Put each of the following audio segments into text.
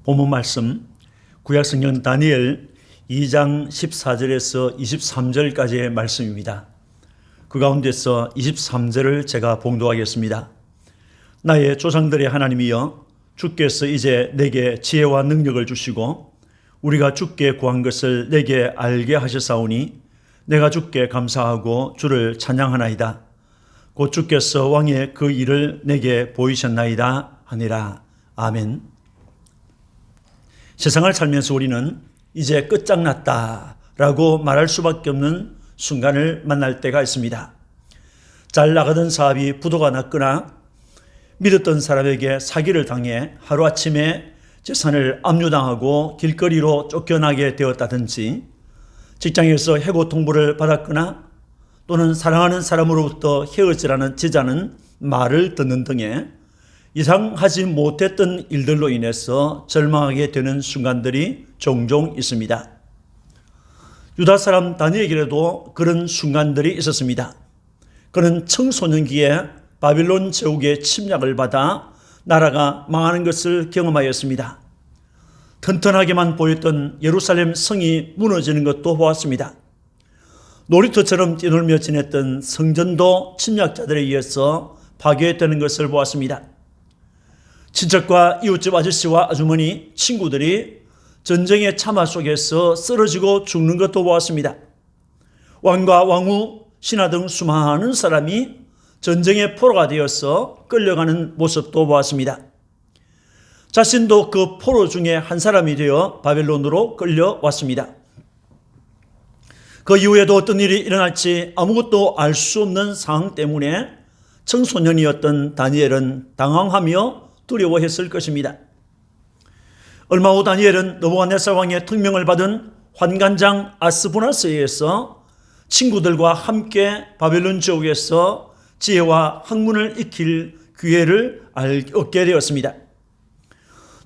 본문 말씀 구약성경 다니엘 2장 14절에서 23절까지의 말씀입니다. 그 가운데서 23절을 제가 봉독하겠습니다. 나의 조상들의 하나님이여, 주께서 이제 내게 지혜와 능력을 주시고 우리가 주께 구한 것을 내게 알게 하셨사오니 내가 주께 감사하고 주를 찬양하나이다. 곧 주께서 왕의 그 일을 내게 보이셨나이다 하니라. 아멘. 세상을 살면서 우리는 이제 끝장났다 라고 말할 수밖에 없는 순간을 만날 때가 있습니다. 잘 나가던 사업이 부도가 났거나 믿었던 사람에게 사기를 당해 하루아침에 재산을 압류당하고 길거리로 쫓겨나게 되었다든지, 직장에서 해고 통보를 받았거나 또는 사랑하는 사람으로부터 헤어지라는 지자는 말을 듣는 등의 이상하지 못했던 일들로 인해서 절망하게 되는 순간들이 종종 있습니다. 유다 사람 다니엘에게도 그런 순간들이 있었습니다. 그는 청소년기에 바빌론 제국의 침략을 받아 나라가 망하는 것을 경험하였습니다. 튼튼하게만 보였던 예루살렘 성이 무너지는 것도 보았습니다. 놀이터처럼 뛰놀며 지냈던 성전도 침략자들에 의해서 파괴되는 것을 보았습니다. 친척과 이웃집 아저씨와 아주머니, 친구들이 전쟁의 참화 속에서 쓰러지고 죽는 것도 보았습니다. 왕과 왕후, 신하 등 수많은 사람이 전쟁의 포로가 되어서 끌려가는 모습도 보았습니다. 자신도 그 포로 중에 한 사람이 되어 바벨론으로 끌려왔습니다. 그 이후에도 어떤 일이 일어날지 아무것도 알 수 없는 상황 때문에 청소년이었던 다니엘은 당황하며 두려워했을 것입니다. 얼마 후 다니엘은 느부갓네살 왕의 특명을 받은 환관장 아스부나스에 의해서 친구들과 함께 바벨론 제국에서 지혜와 학문을 익힐 기회를 얻게 되었습니다.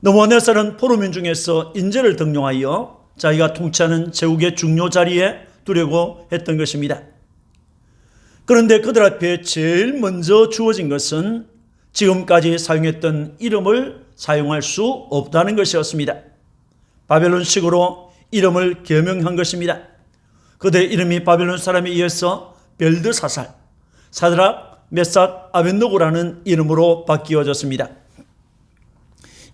느부갓네살은 포로민 중에서 인재를 등용하여 자기가 통치하는 제국의 중요 자리에 두려고 했던 것입니다. 그런데 그들 앞에 제일 먼저 주어진 것은 지금까지 사용했던 이름을 사용할 수 없다는 것이었습니다. 바벨론식으로 이름을 개명한 것입니다. 그들의 이름이 바벨론 사람에 의해서 벨드사살, 사드락, 메삭, 아벳느고라는 이름으로 바뀌어졌습니다.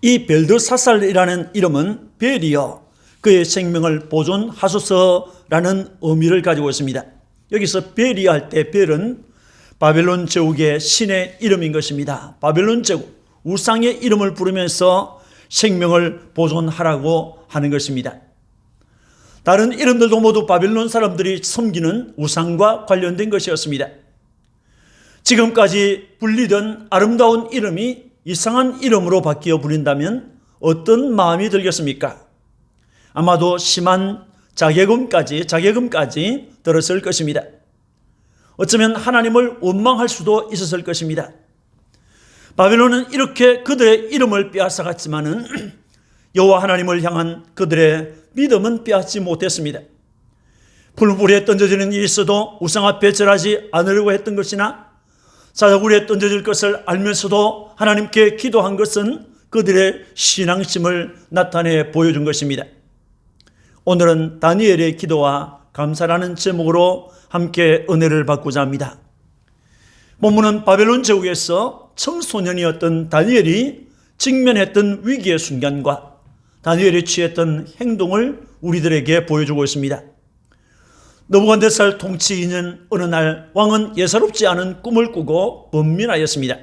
이 벨드사살이라는 이름은 벨이여 그의 생명을 보존하소서라는 의미를 가지고 있습니다. 여기서 벨이 할 때 벨은 바벨론 제국의 신의 이름인 것입니다. 바벨론 제국, 우상의 이름을 부르면서 생명을 보존하라고 하는 것입니다. 다른 이름들도 모두 바벨론 사람들이 섬기는 우상과 관련된 것이었습니다. 지금까지 불리던 아름다운 이름이 이상한 이름으로 바뀌어 불린다면 어떤 마음이 들겠습니까? 아마도 심한 자괴감까지 들었을 것입니다. 어쩌면 하나님을 원망할 수도 있었을 것입니다. 바벨론은 이렇게 그들의 이름을 빼앗아갔지만은 여호와 하나님을 향한 그들의 믿음은 빼앗지 못했습니다. 풀불에 던져지는 일이 있어도 우상 앞에 절하지 않으려고 했던 것이나 사자굴에 던져질 것을 알면서도 하나님께 기도한 것은 그들의 신앙심을 나타내 보여준 것입니다. 오늘은 다니엘의 기도와 감사라는 제목으로 함께 은혜를 받고자 합니다. 본문은 바벨론 제국에서 청소년이었던 다니엘이 직면했던 위기의 순간과 다니엘이 취했던 행동을 우리들에게 보여주고 있습니다. 느부갓네살 통치 2년 어느 날 왕은 예사롭지 않은 꿈을 꾸고 번민하였습니다.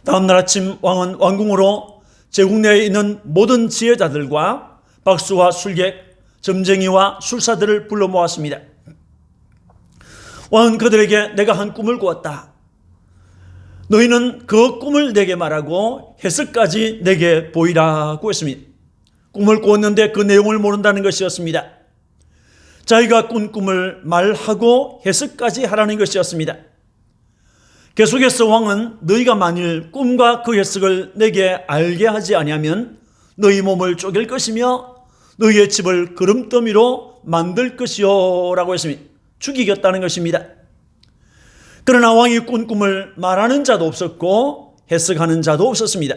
다음 날 아침 왕은 왕궁으로 제국 내에 있는 모든 지혜자들과 박수와 술객, 점쟁이와 술사들을 불러 모았습니다. 왕은 그들에게 내가 한 꿈을 꾸었다. 너희는 그 꿈을 내게 말하고 해석까지 내게 보이라고 했습니다. 꿈을 꾸었는데 그 내용을 모른다는 것이었습니다. 자기가 꾼 꿈을 말하고 해석까지 하라는 것이었습니다. 계속해서 왕은 너희가 만일 꿈과 그 해석을 내게 알게 하지 아니하면 너희 몸을 쪼갤 것이며 너희의 집을 그름더미로 만들 것이요 라고 했습니다. 죽이겠다는 것입니다. 그러나 왕이 꾼 꿈을 말하는 자도 없었고 해석하는 자도 없었습니다.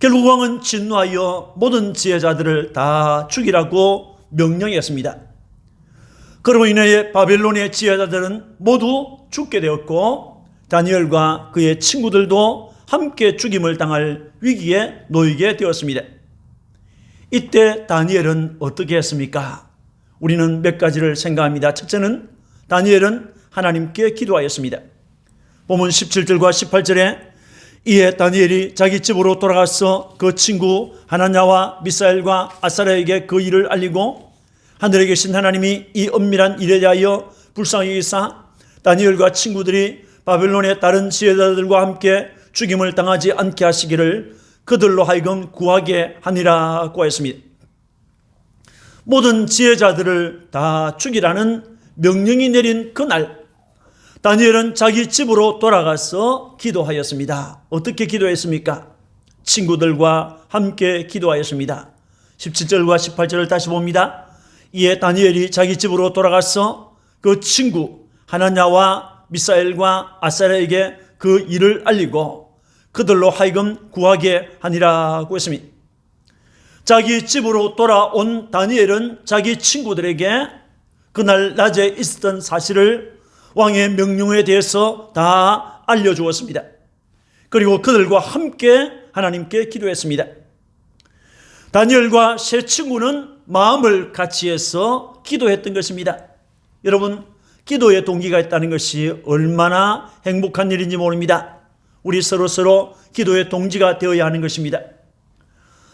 결국 왕은 진노하여 모든 지혜자들을 다 죽이라고 명령했습니다. 그로 인해 바벨론의 지혜자들은 모두 죽게 되었고 다니엘과 그의 친구들도 함께 죽임을 당할 위기에 놓이게 되었습니다. 이때 다니엘은 어떻게 했습니까? 우리는 몇 가지를 생각합니다. 첫째는 다니엘은 하나님께 기도하였습니다. 본문 17절과 18절에 이에 다니엘이 자기 집으로 돌아가서 그 친구 하나냐와 미사엘과 아사랴에게 그 일을 알리고 하늘에 계신 하나님이 이 엄밀한 일에 대하여 불쌍히 여기사 다니엘과 친구들이 바벨론의 다른 지혜자들과 함께 죽임을 당하지 않게 하시기를 그들로 하여금 구하게 하니라고 했습니다. 모든 지혜자들을 다 죽이라는 명령이 내린 그날 다니엘은 자기 집으로 돌아가서 기도하였습니다. 어떻게 기도했습니까? 친구들과 함께 기도하였습니다. 17절과 18절을 다시 봅니다. 이에 다니엘이 자기 집으로 돌아가서 그 친구 하나냐와 미사엘과 아사랴에게 그 일을 알리고 그들로 하여금 구하게 하니라고 했습니다. 자기 집으로 돌아온 다니엘은 자기 친구들에게 그날 낮에 있었던 사실을 왕의 명령에 대해서 다 알려주었습니다. 그리고 그들과 함께 하나님께 기도했습니다. 다니엘과 세 친구는 마음을 같이 해서 기도했던 것입니다. 여러분, 기도의 동기가 있다는 것이 얼마나 행복한 일인지 모릅니다. 우리 서로 기도의 동지가 되어야 하는 것입니다.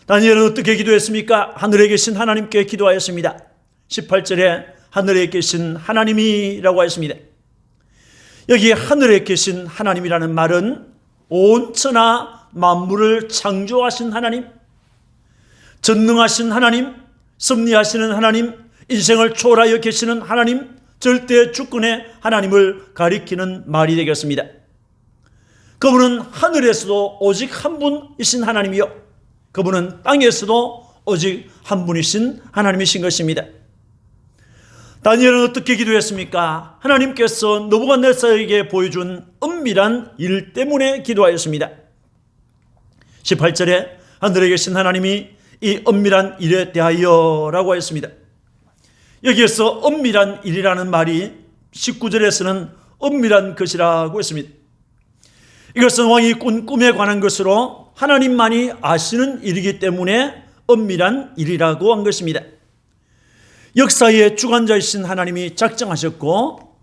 다니엘은 어떻게 기도했습니까? 하늘에 계신 하나님께 기도하였습니다. 18절에 하늘에 계신 하나님이라고 하였습니다. 여기 하늘에 계신 하나님이라는 말은 온 천하 만물을 창조하신 하나님, 전능하신 하나님, 섭리하시는 하나님, 인생을 초월하여 계시는 하나님, 절대 주권의 하나님을 가리키는 말이 되겠습니다. 그분은 하늘에서도 오직 한 분이신 하나님이요, 그분은 땅에서도 오직 한 분이신 하나님이신 것입니다. 다니엘은 어떻게 기도했습니까? 하나님께서 느부갓네살에게 보여준 은밀한 일 때문에 기도하였습니다. 18절에 하늘에 계신 하나님이 이 은밀한 일에 대하여라고 하였습니다. 여기에서 은밀한 일이라는 말이 19절에서는 은밀한 것이라고 했습니다. 이것은 왕이 꾼 꿈에 관한 것으로 하나님만이 아시는 일이기 때문에 은밀한 일이라고 한 것입니다. 역사의 주관자이신 하나님이 작정하셨고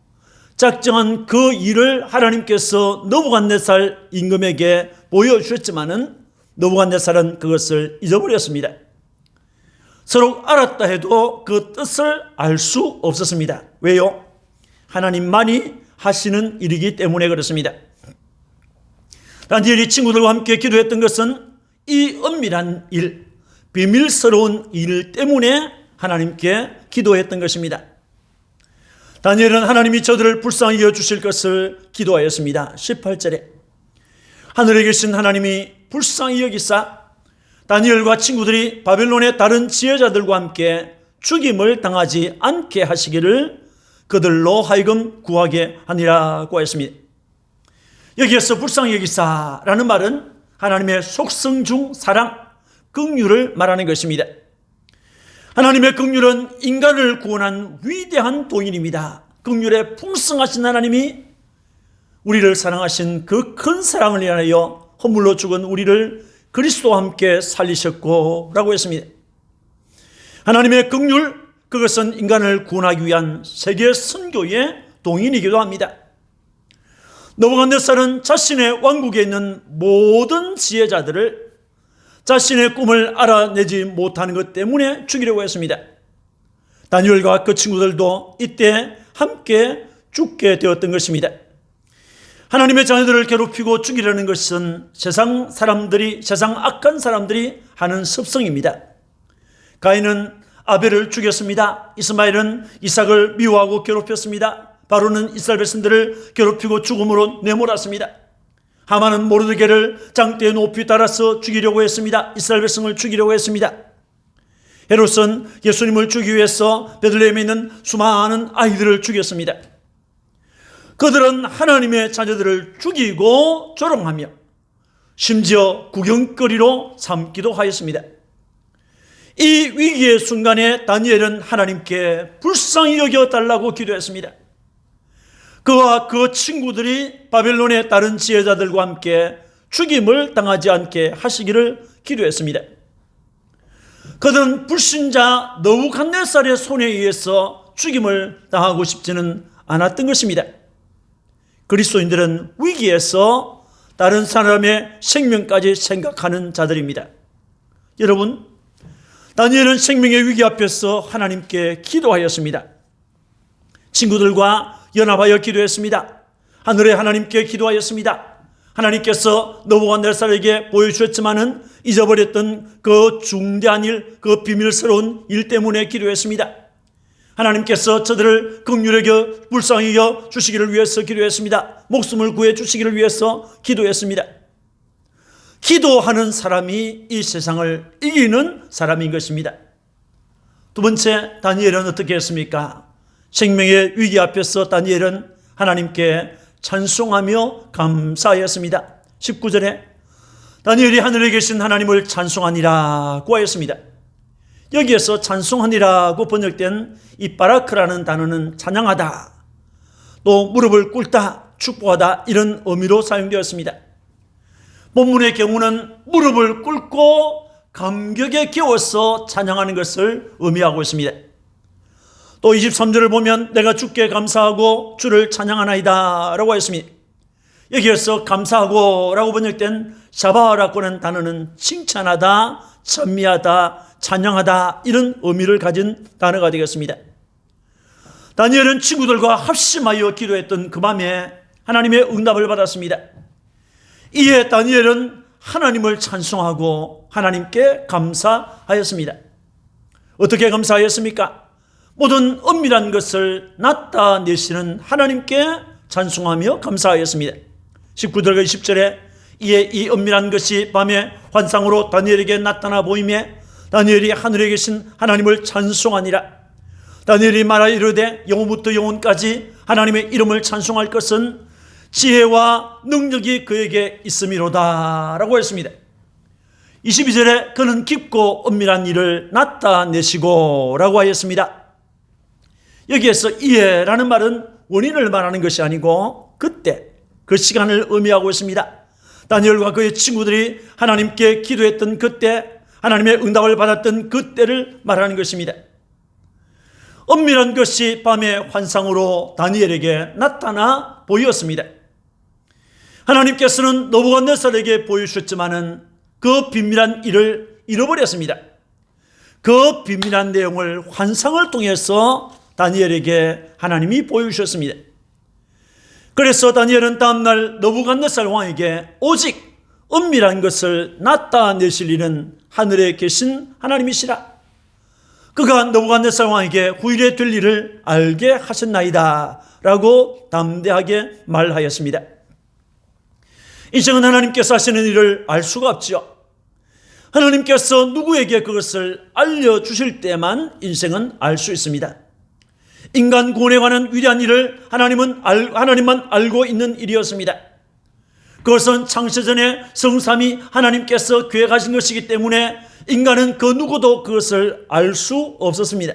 작정한 그 일을 하나님께서 느부갓네살 임금에게 보여주셨지만은 느부갓네살은 그것을 잊어버렸습니다. 서로 알았다 해도 그 뜻을 알 수 없었습니다. 왜요? 하나님만이 하시는 일이기 때문에 그렇습니다. 다니엘이 친구들과 함께 기도했던 것은 이 은밀한 일, 비밀스러운 일 때문에 하나님께 기도했던 것입니다. 다니엘은 하나님이 저들을 불쌍히 여주실 것을 기도하였습니다. 18절에 하늘에 계신 하나님이 불쌍히 여기사 다니엘과 친구들이 바벨론의 다른 지혜자들과 함께 죽임을 당하지 않게 하시기를 그들로 하여금 구하게 하니라고 했습니다. 여기에서 불쌍히 여기사라는 말은 하나님의 속성 중 사랑, 긍휼을 말하는 것입니다. 하나님의 긍휼은 인간을 구원한 위대한 동인입니다. 긍휼에 풍성하신 하나님이 우리를 사랑하신 그 큰 사랑을 인하여 허물로 죽은 우리를 그리스도와 함께 살리셨고 라고 했습니다. 하나님의 긍휼, 그것은 인간을 구원하기 위한 세계 선교의 동인이기도 합니다. 느부갓네살은 자신의 왕국에 있는 모든 지혜자들을 자신의 꿈을 알아내지 못하는 것 때문에 죽이려고 했습니다. 다니엘과 그 친구들도 이때 함께 죽게 되었던 것입니다. 하나님의 자녀들을 괴롭히고 죽이려는 것은 세상 악한 사람들이 하는 습성입니다. 가인은 아벨을 죽였습니다. 이스마엘은 이삭을 미워하고 괴롭혔습니다. 바로는 이스라엘 백성들을 괴롭히고 죽음으로 내몰았습니다. 하만은 모르드게를 장대에 높이 달아서 죽이려고 했습니다. 이스라엘 백성을 죽이려고 했습니다. 헤롯은 예수님을 죽이기 위해서 베들레헴에 있는 수많은 아이들을 죽였습니다. 그들은 하나님의 자녀들을 죽이고 조롱하며 심지어 구경거리로 삼기도 하였습니다. 이 위기의 순간에 다니엘은 하나님께 불쌍히 여겨달라고 기도했습니다. 그와 그 친구들이 바벨론의 다른 지혜자들과 함께 죽임을 당하지 않게 하시기를 기도했습니다. 그들은 불신자 느부갓네살의 손에 의해서 죽임을 당하고 싶지는 않았던 것입니다. 그리스도인들은 위기에서 다른 사람의 생명까지 생각하는 자들입니다. 여러분, 다니엘은 생명의 위기 앞에서 하나님께 기도하였습니다. 친구들과 연합하여 기도했습니다. 하늘의 하나님께 기도하였습니다. 하나님께서 느부갓네살에게 보여주셨지만은 잊어버렸던 그 중대한 일, 그 비밀스러운 일 때문에 기도했습니다. 하나님께서 저들을 긍휼히 여겨 불쌍히 여겨 주시기를 위해서 기도했습니다. 목숨을 구해 주시기를 위해서 기도했습니다. 기도하는 사람이 이 세상을 이기는 사람인 것입니다. 두 번째, 다니엘은 어떻게 했습니까? 생명의 위기 앞에서 다니엘은 하나님께 찬송하며 감사하였습니다. 19절에 다니엘이 하늘에 계신 하나님을 찬송하니라고 하였습니다. 여기에서 찬송하니라고 번역된 이 바라크라는 단어는 찬양하다, 또 무릎을 꿇다, 축복하다 이런 의미로 사용되었습니다. 본문의 경우는 무릎을 꿇고 감격에 겨워서 찬양하는 것을 의미하고 있습니다. 또 23절을 보면 내가 주께 감사하고 주를 찬양하나이다 라고 했습니다. 여기에서 감사하고 라고 번역된 샤바라고 하는 단어는 칭찬하다, 찬미하다, 찬양하다 이런 의미를 가진 단어가 되겠습니다. 다니엘은 친구들과 합심하여 기도했던 그 밤에 하나님의 응답을 받았습니다. 이에 다니엘은 하나님을 찬송하고 하나님께 감사하였습니다. 어떻게 감사하였습니까? 모든 은밀한 것을 나타내시는 하나님께 찬송하며 감사하였습니다. 19절과 20절에 이에 이 은밀한 것이 밤에 환상으로 다니엘에게 나타나 보이매 다니엘이 하늘에 계신 하나님을 찬송하니라. 다니엘이 말하 이르되 영원부터 영원까지 하나님의 이름을 찬송할 것은 지혜와 능력이 그에게 있음이로다 라고 했습니다. 22절에 그는 깊고 은밀한 일을 나타내시고 라고 하였습니다. 여기에서 이해라는 말은 원인을 말하는 것이 아니고 그때, 그 시간을 의미하고 있습니다. 다니엘과 그의 친구들이 하나님께 기도했던 그때, 하나님의 응답을 받았던 그때를 말하는 것입니다. 은밀한 것이 밤의 환상으로 다니엘에게 나타나 보였습니다. 하나님께서는 느부갓네살에게 보여주셨지만은 그 비밀한 일을 잃어버렸습니다. 그 비밀한 내용을 환상을 통해서 다니엘에게 하나님이 보여주셨습니다. 그래서 다니엘은 다음날 느부갓네살 왕에게 오직 은밀한 것을 나타내실 이는 하늘에 계신 하나님이시라. 그가 느부갓네살 왕에게 후일에 될 일을 알게 하셨나이다 라고 담대하게 말하였습니다. 인생은 하나님께서 하시는 일을 알 수가 없죠. 하나님께서 누구에게 그것을 알려주실 때만 인생은 알 수 있습니다. 인간 구원에 관한 위대한 일을 하나님만 알고 있는 일이었습니다. 그것은 창세전에 성삼위 하나님께서 계획하신 것이기 때문에 인간은 그 누구도 그것을 알 수 없었습니다.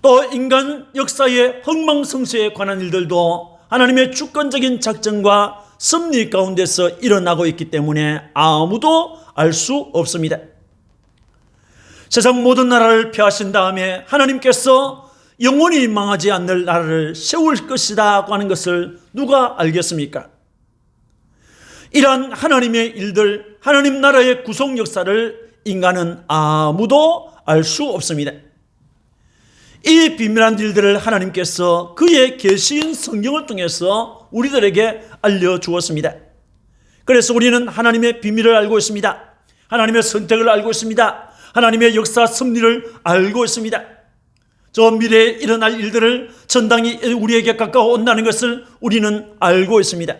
또 인간 역사의 흥망성쇠에 관한 일들도 하나님의 주권적인 작정과 섭리 가운데서 일어나고 있기 때문에 아무도 알 수 없습니다. 세상 모든 나라를 폐하신 다음에 하나님께서 영원히 망하지 않는 나라를 세울 것이다 하는 것을 누가 알겠습니까? 이러한 하나님의 일들, 하나님 나라의 구속 역사를 인간은 아무도 알 수 없습니다. 이 비밀한 일들을 하나님께서 그의 계시인 성경을 통해서 우리들에게 알려주었습니다. 그래서 우리는 하나님의 비밀을 알고 있습니다. 하나님의 선택을 알고 있습니다. 하나님의 역사 섭리를 알고 있습니다. 저 미래에 일어날 일들을 전당이 우리에게 가까워 온다는 것을 우리는 알고 있습니다.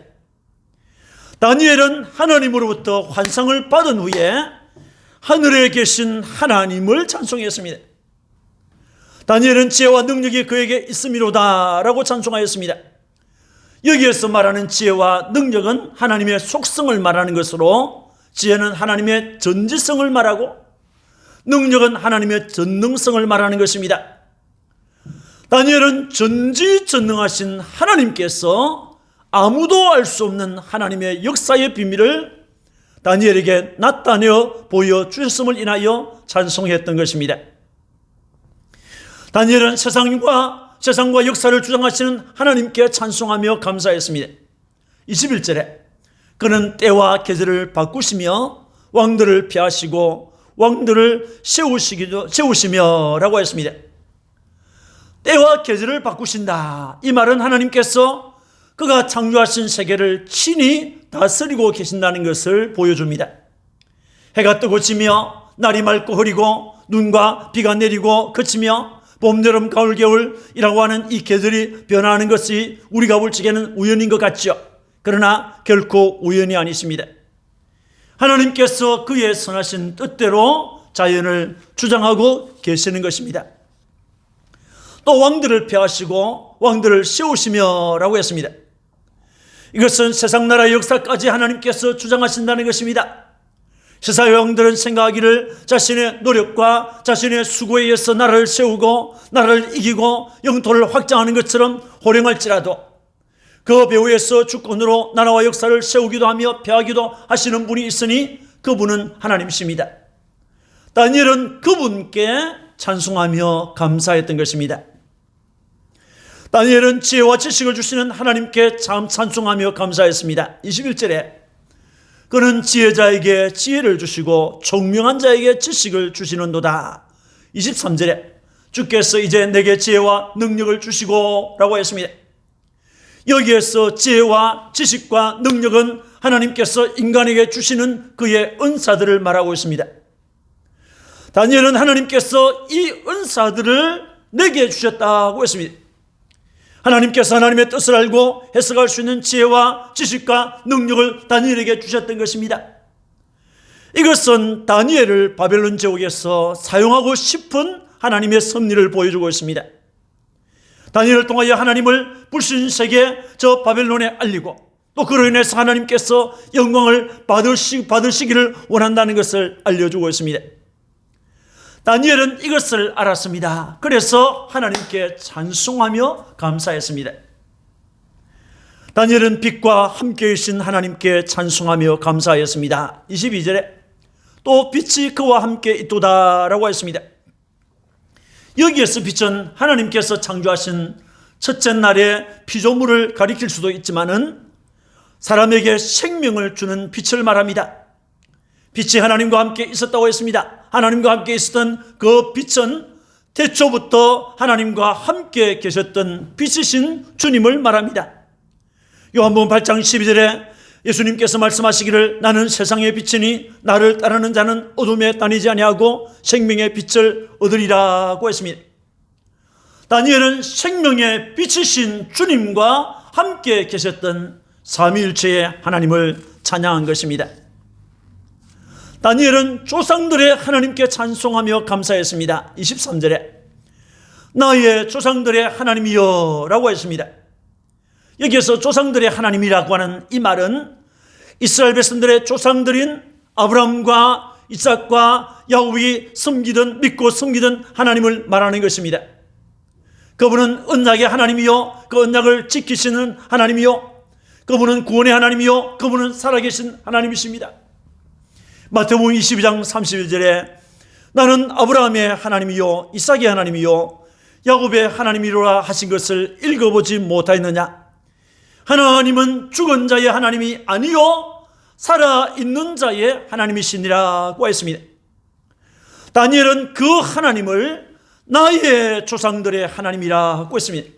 다니엘은 하나님으로부터 환상을 받은 후에 하늘에 계신 하나님을 찬송했습니다. 다니엘은 지혜와 능력이 그에게 있음이로다 라고 찬송하였습니다. 여기에서 말하는 지혜와 능력은 하나님의 속성을 말하는 것으로, 지혜는 하나님의 전지성을 말하고 능력은 하나님의 전능성을 말하는 것입니다. 다니엘은 전지전능하신 하나님께서 아무도 알 수 없는 하나님의 역사의 비밀을 다니엘에게 나타내어 보여주셨음을 인하여 찬송했던 것입니다. 다니엘은 세상과 역사를 주장하시는 하나님께 찬송하며 감사했습니다. 21절에 그는 때와 계절을 바꾸시며 왕들을 폐하시고 왕들을 세우시며 라고 했습니다. 때와 계절을 바꾸신다. 이 말은 하나님께서 그가 창조하신 세계를 친히 다스리고 계신다는 것을 보여줍니다. 해가 뜨고 지며 날이 맑고 흐리고 눈과 비가 내리고 그치며 봄, 여름, 가을, 겨울이라고 하는 이 계절이 변화하는 것이 우리가 볼 적에는 우연인 것 같죠. 그러나 결코 우연이 아니십니다. 하나님께서 그의 선하신 뜻대로 자연을 주장하고 계시는 것입니다. 또 왕들을 폐하시고 왕들을 세우시며 라고 했습니다. 이것은 세상 나라의 역사까지 하나님께서 주장하신다는 것입니다. 세상의 왕들은 생각하기를 자신의 노력과 자신의 수고에 의해서 나라를 세우고 나라를 이기고 영토를 확장하는 것처럼 호령할지라도 그 배후에서 주권으로 나라와 역사를 세우기도 하며 폐하기도 하시는 분이 있으니 그분은 하나님이십니다. 다니엘은 그분께 찬송하며 감사했던 것입니다. 다니엘은 지혜와 지식을 주시는 하나님께 참 찬송하며 감사했습니다. 21절에 그는 지혜자에게 지혜를 주시고 총명한 자에게 지식을 주시는도다. 23절에 주께서 이제 내게 지혜와 능력을 주시고 라고 했습니다. 여기에서 지혜와 지식과 능력은 하나님께서 인간에게 주시는 그의 은사들을 말하고 있습니다. 다니엘은 하나님께서 이 은사들을 내게 주셨다고 했습니다. 하나님께서 하나님의 뜻을 알고 해석할 수 있는 지혜와 지식과 능력을 다니엘에게 주셨던 것입니다. 이것은 다니엘을 바벨론 제국에서 사용하고 싶은 하나님의 섭리를 보여주고 있습니다. 다니엘을 통하여 하나님을 불신세계 저 바벨론에 알리고 또 그로 인해서 하나님께서 영광을 받으시기를 원한다는 것을 알려주고 있습니다. 다니엘은 이것을 알았습니다. 그래서 하나님께 찬송하며 감사했습니다. 다니엘은 빛과 함께 계신 하나님께 찬송하며 감사했습니다. 22절에 또 빛이 그와 함께 있도다 라고 했습니다. 여기에서 빛은 하나님께서 창조하신 첫째 날의 피조물을 가리킬 수도 있지만은 사람에게 생명을 주는 빛을 말합니다. 빛이 하나님과 함께 있었다고 했습니다. 하나님과 함께 있었던 그 빛은 태초부터 하나님과 함께 계셨던 빛이신 주님을 말합니다. 요한복음 8장 12절에 예수님께서 말씀하시기를 나는 세상의 빛이니 나를 따르는 자는 어둠에 다니지 아니하고 생명의 빛을 얻으리라고 했습니다. 다니엘은 생명의 빛이신 주님과 함께 계셨던 삼위일체의 하나님을 찬양한 것입니다. 다니엘은 조상들의 하나님께 찬송하며 감사했습니다. 23절에 나의 조상들의 하나님이여 라고 했습니다. 여기에서 조상들의 하나님이라고 하는 이 말은 이스라엘 백성들의 조상들인 아브라함과 이삭과 야곱이 믿고 섬기던 하나님을 말하는 것입니다. 그분은 언약의 하나님이요 그 언약을 지키시는 하나님이요 그분은 구원의 하나님이요 그분은 살아계신 하나님이십니다. 마태복음 22장 31절에 나는 아브라함의 하나님이요 이삭의 하나님이요 야곱의 하나님이로라 하신 것을 읽어보지 못하였느냐. 하나님은 죽은 자의 하나님이 아니요 살아있는 자의 하나님이시니라고 했습니다. 다니엘은 그 하나님을 나의 조상들의 하나님이라고 했습니다.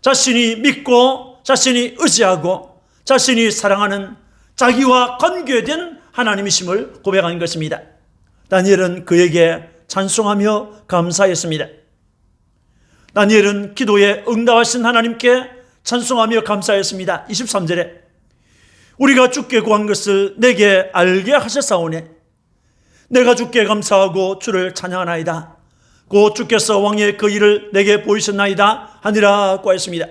자신이 믿고 자신이 의지하고 자신이 사랑하는 자기와 관계된 하나님이심을 고백한 것입니다. 다니엘은 그에게 찬송하며 감사했습니다. 다니엘은 기도에 응답하신 하나님께 찬송하며 감사했습니다. 23절에 우리가 주께 구한 것을 내게 알게 하셨사오네 내가 주께 감사하고 주를 찬양하나이다 곧 주께서 왕의 그 일을 내게 보이셨나이다 하니라고 했습니다.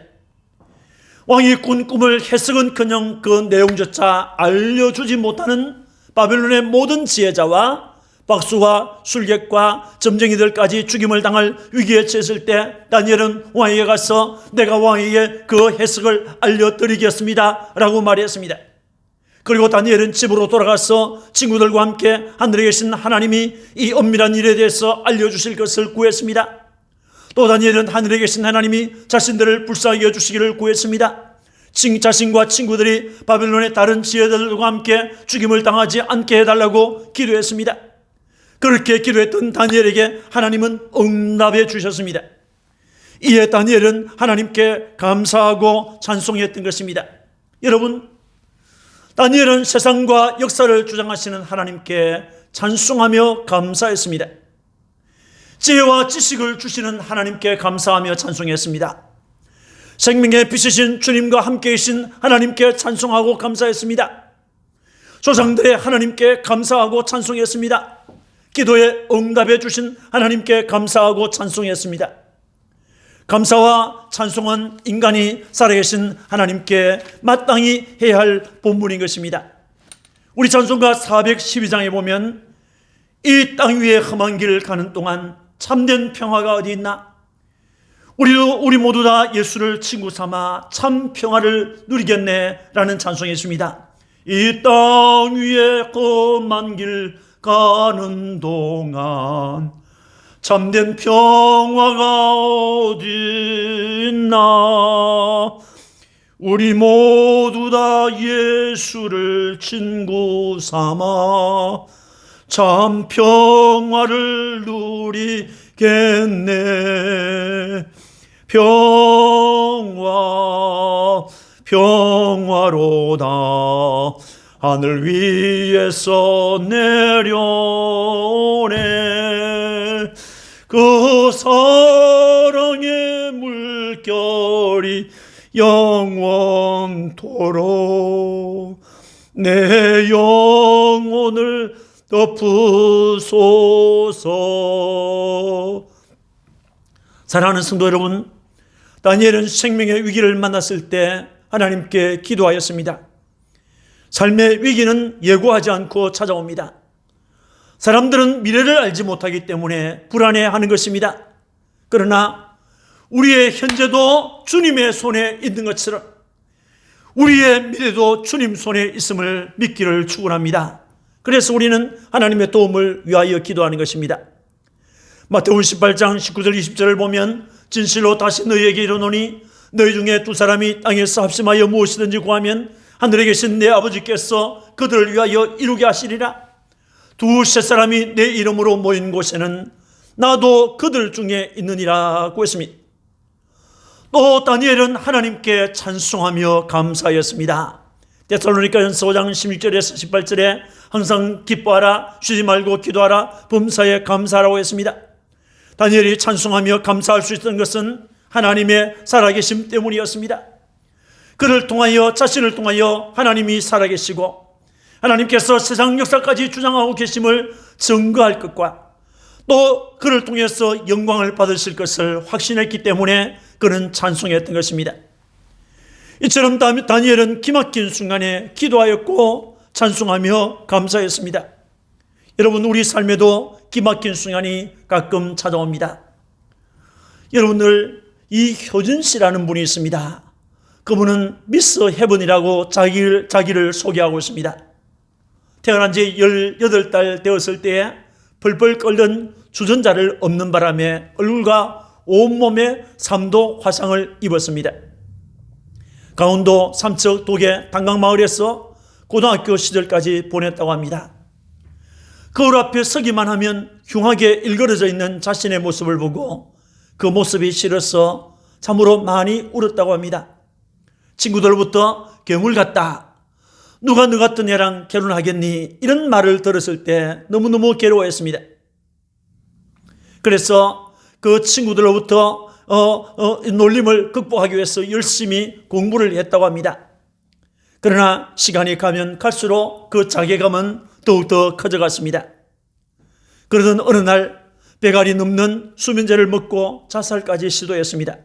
왕이 꾼 꿈을 해석은커녕 그 내용조차 알려주지 못하는 바벨론의 모든 지혜자와 박수와 술객과 점쟁이들까지 죽임을 당할 위기에 처했을 때 다니엘은 왕에게 가서 내가 왕에게 그 해석을 알려드리겠습니다 라고 말했습니다. 그리고 다니엘은 집으로 돌아가서 친구들과 함께 하늘에 계신 하나님이 이 엄밀한 일에 대해서 알려주실 것을 구했습니다. 또 다니엘은 하늘에 계신 하나님이 자신들을 불쌍히 여주시기를 구했습니다. 자신과 친구들이 바벨론의 다른 지혜들과 함께 죽임을 당하지 않게 해달라고 기도했습니다. 그렇게 기도했던 다니엘에게 하나님은 응답해 주셨습니다. 이에 다니엘은 하나님께 감사하고 찬송했던 것입니다. 여러분, 다니엘은 세상과 역사를 주장하시는 하나님께 찬송하며 감사했습니다. 지혜와 지식을 주시는 하나님께 감사하며 찬송했습니다. 생명의 빛이신 주님과 함께 계신 하나님께 찬송하고 감사했습니다. 조상들의 하나님께 감사하고 찬송했습니다. 기도에 응답해 주신 하나님께 감사하고 찬송했습니다. 감사와 찬송은 인간이 살아계신 하나님께 마땅히 해야 할 본분인 것입니다. 우리 찬송가 412장에 보면 이 땅 위에 험한 길을 가는 동안 참된 평화가 어디 있나? 우리 모두 다 예수를 친구 삼아 참 평화를 누리겠네 라는 찬송이 있습니다. 이 땅 위에 험한 길 가는 동안 참된 평화가 어디 있나? 우리 모두 다 예수를 친구 삼아 참 평화를 누리겠네. 평화로다 하늘 위에서 내려오네. 그 사랑의 물결이 영원토록 내 영혼을 덮으소서. 사랑하는 성도 여러분, 다니엘은 생명의 위기를 만났을 때 하나님께 기도하였습니다. 삶의 위기는 예고하지 않고 찾아옵니다. 사람들은 미래를 알지 못하기 때문에 불안해하는 것입니다. 그러나 우리의 현재도 주님의 손에 있는 것처럼 우리의 미래도 주님 손에 있음을 믿기를 축원합니다. 그래서 우리는 하나님의 도움을 위하여 기도하는 것입니다. 마태복음 18장 19절 20절을 보면 진실로 다시 너희에게 이르노니 너희 중에 두 사람이 땅에서 합심하여 무엇이든지 구하면 하늘에 계신 내 아버지께서 그들을 위하여 이루게 하시리라. 두세 사람이 내 이름으로 모인 곳에는 나도 그들 중에 있느니라고 했습니다. 또 다니엘은 하나님께 찬송하며 감사하였습니다. 데살로니가전서 5장 16절에서 18절에 항상 기뻐하라, 쉬지 말고 기도하라, 범사에 감사하라고 했습니다. 다니엘이 찬송하며 감사할 수 있었던 것은 하나님의 살아계심 때문이었습니다. 그를 통하여, 자신을 통하여 하나님이 살아계시고 하나님께서 세상 역사까지 주장하고 계심을 증거할 것과 또 그를 통해서 영광을 받으실 것을 확신했기 때문에 그는 찬송했던 것입니다. 이처럼 다니엘은 기막힌 순간에 기도하였고 찬송하며 감사했습니다. 여러분, 우리 삶에도 기막힌 순간이 가끔 찾아옵니다. 여러분들, 이 효준 씨라는 분이 있습니다. 그분은 미스 헤븐이라고 자기를 소개하고 있습니다. 태어난 지 18달 되었을 때에 벌벌 끓는 주전자를 엎는 바람에 얼굴과 온몸에 3도 화상을 입었습니다. 강원도 삼척 독해 단강마을에서 고등학교 시절까지 보냈다고 합니다. 거울 앞에 서기만 하면 흉하게 일그러져 있는 자신의 모습을 보고 그 모습이 싫어서 참으로 많이 울었다고 합니다. 친구들부터 괴물 같다, 누가 너 같은 애랑 결혼하겠니, 이런 말을 들었을 때 너무너무 괴로워했습니다. 그래서 그 친구들로부터 놀림을 극복하기 위해서 열심히 공부를 했다고 합니다. 그러나 시간이 가면 갈수록 그 자괴감은 더욱더 커져갔습니다. 그러던 어느 날 배갈이 넘는 수면제를 먹고 자살까지 시도했습니다.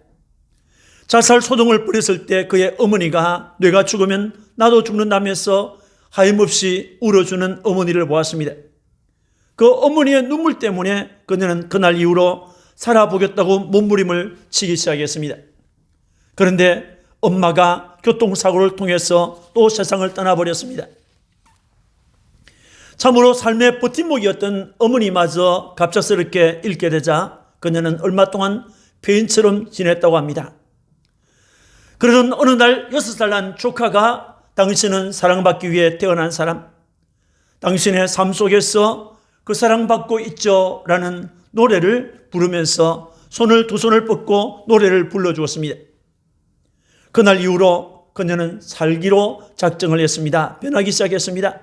자살 소동을 벌였을 때 그의 어머니가 뇌가 죽으면 나도 죽는다면서 하염없이 울어주는 어머니를 보았습니다. 그 어머니의 눈물 때문에 그녀는 그날 이후로 살아보겠다고 몸부림을 치기 시작했습니다. 그런데 엄마가 교통사고를 통해서 또 세상을 떠나버렸습니다. 참으로 삶의 버팀목이었던 어머니마저 갑작스럽게 잃게 되자 그녀는 얼마 동안 폐인처럼 지냈다고 합니다. 그러던 어느 날 6살 난 조카가 당신은 사랑받기 위해 태어난 사람, 당신의 삶 속에서 그 사랑받고 있죠 라는 노래를 부르면서 두 손을 뻗고 노래를 불러주었습니다. 그날 이후로 그녀는 살기로 작정을 했습니다. 변하기 시작했습니다.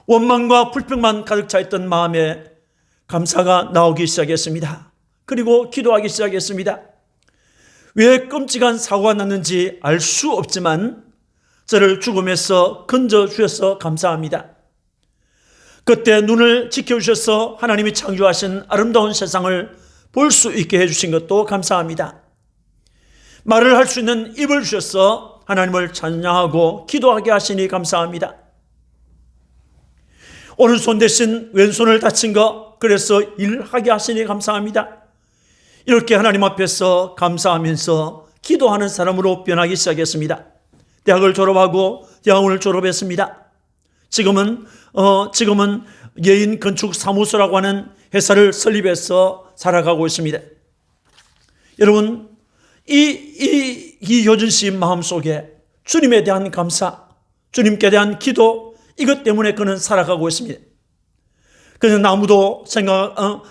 원망과 불평만 가득 차 있던 마음에 감사가 나오기 시작했습니다. 그리고 기도하기 시작했습니다. 왜 끔찍한 사고가 났는지 알 수 없지만 저를 죽음에서 건져주셔서 감사합니다. 그때 눈을 지켜주셔서 하나님이 창조하신 아름다운 세상을 볼 수 있게 해주신 것도 감사합니다. 말을 할 수 있는 입을 주셔서 하나님을 찬양하고 기도하게 하시니 감사합니다. 오른손 대신 왼손을 다친 거 그래서 일하게 하시니 감사합니다. 이렇게 하나님 앞에서 감사하면서 기도하는 사람으로 변하기 시작했습니다. 대학을 졸업하고 대학원을 졸업했습니다. 지금은 예인 건축 사무소라고 하는 회사를 설립해서 살아가고 있습니다. 여러분, 이효준 씨 마음속에 주님에 대한 감사, 주님께 대한 기도, 이것 때문에 그는 살아가고 있습니다. 그는 아무도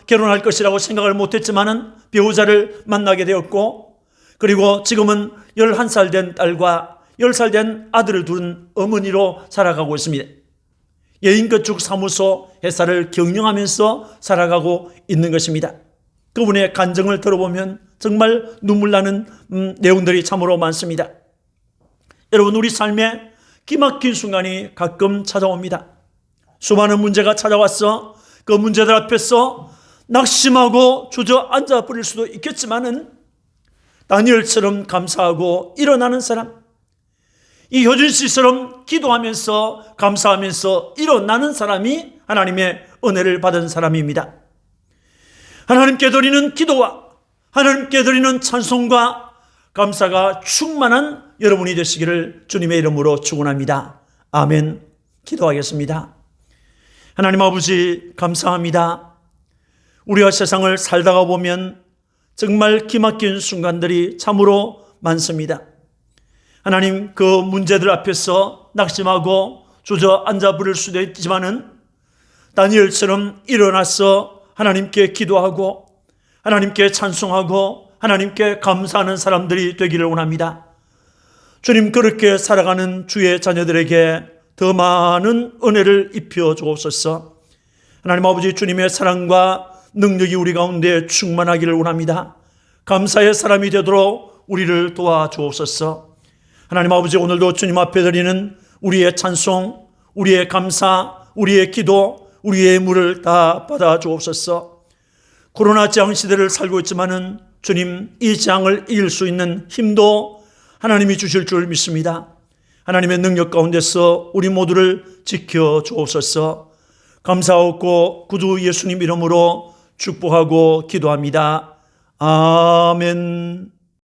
결혼할 것이라고 생각을 못했지만은 배우자를 만나게 되었고, 그리고 지금은 11살 된 딸과 10살 된 아들을 두른 어머니로 살아가고 있습니다. 예인건축 사무소 회사를 경영하면서 살아가고 있는 것입니다. 그분의 간증을 들어보면 정말 눈물 나는 내용들이 참으로 많습니다. 여러분, 우리 삶에 기막힌 순간이 가끔 찾아옵니다. 수많은 문제가 찾아와서 그 문제들 앞에서 낙심하고 주저앉아 버릴 수도 있겠지만은 다니엘처럼 감사하고 일어나는 사람, 이 효준 씨처럼 기도하면서 감사하면서 일어나는 사람이 하나님의 은혜를 받은 사람입니다. 하나님께 드리는 기도와 하나님께 드리는 찬송과 감사가 충만한 여러분이 되시기를 주님의 이름으로 축원합니다. 아멘. 기도하겠습니다. 하나님 아버지, 감사합니다. 우리가 세상을 살다가 보면 정말 기막힌 순간들이 참으로 많습니다. 하나님, 그 문제들 앞에서 낙심하고 주저앉아 버릴 수도 있지만은 다니엘처럼 일어나서 하나님께 기도하고 하나님께 찬송하고 하나님께 감사하는 사람들이 되기를 원합니다. 주님, 그렇게 살아가는 주의 자녀들에게 더 많은 은혜를 입혀 주옵소서. 하나님 아버지, 주님의 사랑과 능력이 우리 가운데 충만하기를 원합니다. 감사의 사람이 되도록 우리를 도와주옵소서. 하나님 아버지, 오늘도 주님 앞에 드리는 우리의 찬송, 우리의 감사, 우리의 기도, 우리의 예물을 다 받아 주옵소서. 코로나 재앙 시대를 살고 있지만은 주님, 이 재앙을 이길 수 있는 힘도 하나님이 주실 줄 믿습니다. 하나님의 능력 가운데서 우리 모두를 지켜 주옵소서. 감사하고 구주 예수님 이름으로 축복하고 기도합니다. 아멘.